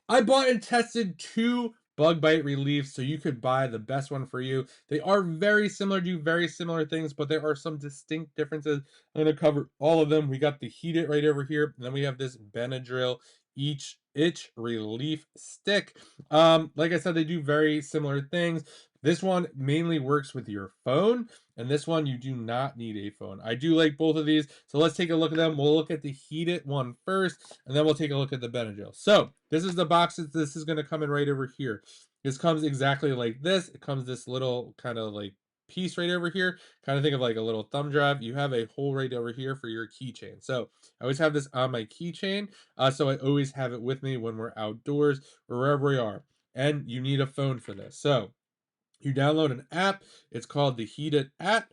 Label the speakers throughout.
Speaker 1: I bought and tested two bug bite reliefs, so you could buy the best one for you. They are very similar, do very similar things, but there are some distinct differences. I'm going to cover all of them. We got the Heat It right over here, and then we have this Benadryl each itch relief stick. Like I said, they do very similar things. This one mainly works with your phone, and this one you do not need a phone. I do like both of these, so let's take a look at them. We'll look at the Heat It one first, and then we'll take a look at the Benadryl. So this is the box that this is going to come in right over here. This comes exactly like this. It comes this little kind of like piece right over here. Kind of think of like a little thumb drive. You have a hole right over here for your keychain. So I always have this on my keychain, so I always have it with me when we're outdoors or wherever we are. And you need a phone for this. So you download an app. It's called the Heated app.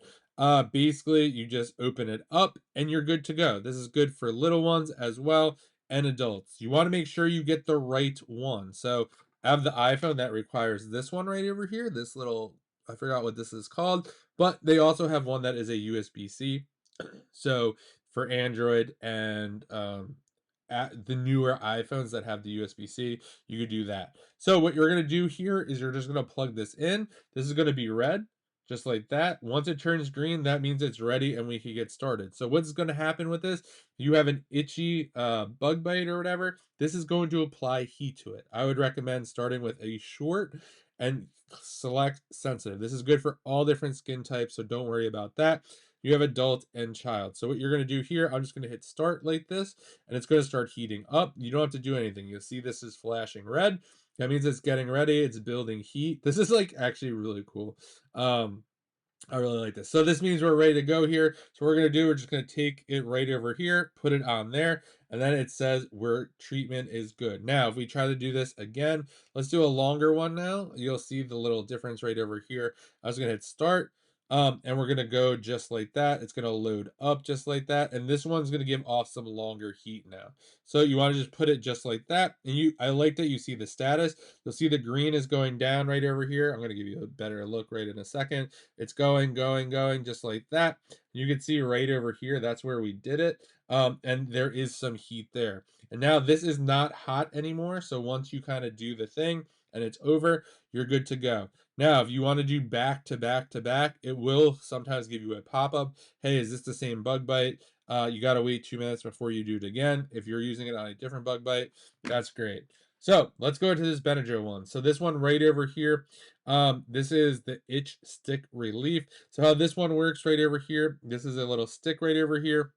Speaker 1: Basically, you just open it up and you're good to go. This is good for little ones as well and adults. You want to make sure you get the right one. So I have the iPhone that requires this one right over here. This little, I forgot what this is called, but they also have one that is a USB-C. So for Android and at the newer iPhones that have the USB-C, you could do that. So what you're going to do here is you're just going to plug this in. This is going to be red, just like that. Once it turns green, that means it's ready and we can get started. So what's going to happen with this? You have an itchy bug bite or whatever. This is going to apply heat to it. I would recommend starting with a short and select sensitive. This is good for all different skin types, so don't worry about that. You have adult and child. So what you're going to do here, I'm just going to hit start like this, and it's going to start heating up. You don't have to do anything. You'll see this is flashing red. That means it's getting ready. It's building heat. This is like actually really cool. I really like this. So this means we're ready to go here. So what we're going to do, we're just going to take it right over here, put it on there, and then it says where treatment is good. Now, if we try to do this again, let's do a longer one now. You'll see the little difference right over here. I was going to hit start. And we're going to go just like that. It's going to load up just like that. And this one's going to give off some longer heat now. So you want to just put it just like that. And I like that you see the status. You'll see the green is going down right over here. I'm going to give you a better look right in a second. It's going, just like that. You can see right over here, that's where we did it. And there is some heat there. And now this is not hot anymore. So once you kind of do the thing and it's over, you're good to go. Now, if you want to do back to back to back, it will sometimes give you a pop-up. Hey, is this the same bug bite? You got to wait 2 minutes before you do it again. If you're using it on a different bug bite, that's great. So let's go to this Benadryl one. So this one right over here, this is the itch stick relief. So how this one works right over here, this is a little stick right over here.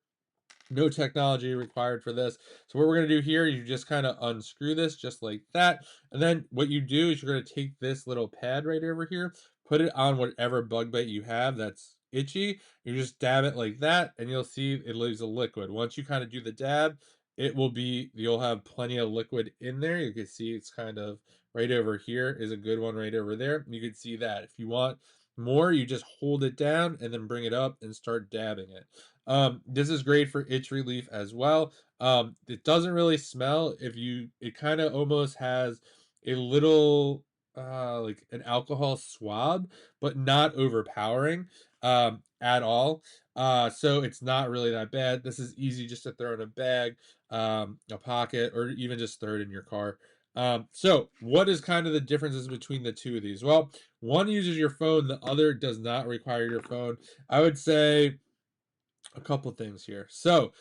Speaker 1: No technology required for this. So what we're going to do here, you just kind of unscrew this just like that. And then what you do is you're going to take this little pad right over here, put it on whatever bug bite you have that's itchy. You just dab it like that, and you'll see it leaves a liquid. Once you kind of do the dab, you'll have plenty of liquid in there. You can see it's kind of right over here is a good one right over there. You can see that. If you want more, you just hold it down and then bring it up and start dabbing it. This is great for itch relief as well. It doesn't really smell. It kind of almost has a little like an alcohol swab, but not overpowering at all. So it's not really that bad. This is easy just to throw in a bag, a pocket, or even just throw it in your car. So what is kind of the differences between the two of these? Well, one uses your phone, the other does not require your phone. I would say a couple things here. So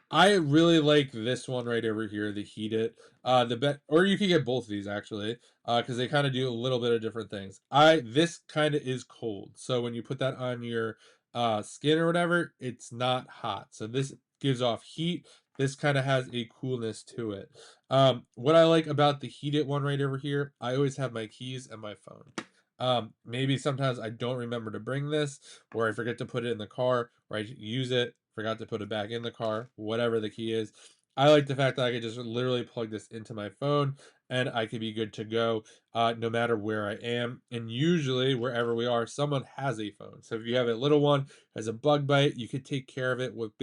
Speaker 1: I really like this one right over here, the Heat It. Or you can get both of these actually, because they kind of do a little bit of different things. This kind of is cold, so when you put that on your skin or whatever, it's not hot. So this gives off heat. This kind of has a coolness to it. What I like about the Heat It one right over here, I always have my keys and my phone. Maybe sometimes I don't remember to bring this, or I forget to put it in the car, or I use it, forgot to put it back in the car, whatever the key is. I like the fact that I could just literally plug this into my phone and I could be good to go no matter where I am. And usually, wherever we are, someone has a phone. So if you have a little one has a bug bite, you could take care of it with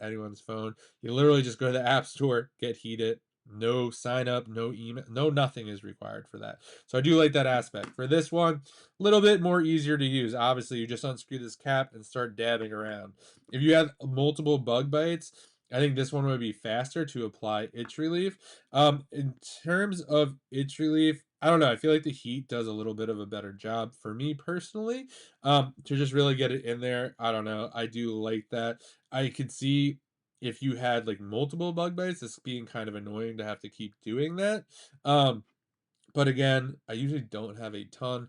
Speaker 1: anyone's phone. You literally just go to the App Store, get Heat It. No sign up, no email, no nothing is required for that. So I do like that aspect. For this one, a little bit more easier to use. Obviously, you just unscrew this cap and start dabbing around. If you have multiple bug bites, I think this one would be faster to apply itch relief. In terms of itch relief, I don't know. I feel like the heat does a little bit of a better job for me personally. To just really get it in there. I don't know. I do like that. I could see if you had like multiple bug bites, this being kind of annoying to have to keep doing that. Um, but again, I usually don't have a ton.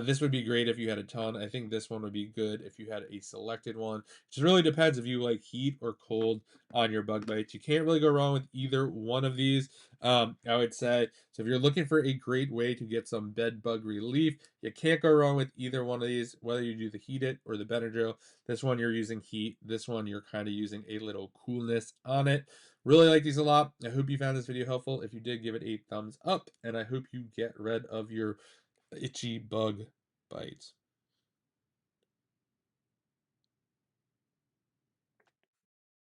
Speaker 1: This would be great if you had a ton. I think this one would be good if you had a selected one. It just really depends if you like heat or cold on your bug bites. You can't really go wrong with either one of these. I would say so. If you're looking for a great way to get some bed bug relief, you can't go wrong with either one of these. Whether you do the heat it or the Benadryl, this one you're using heat. This one you're kind of using a little coolness on it. Really like these a lot. I hope you found this video helpful. If you did, give it a thumbs up, and I hope you get rid of your itchy bug bites.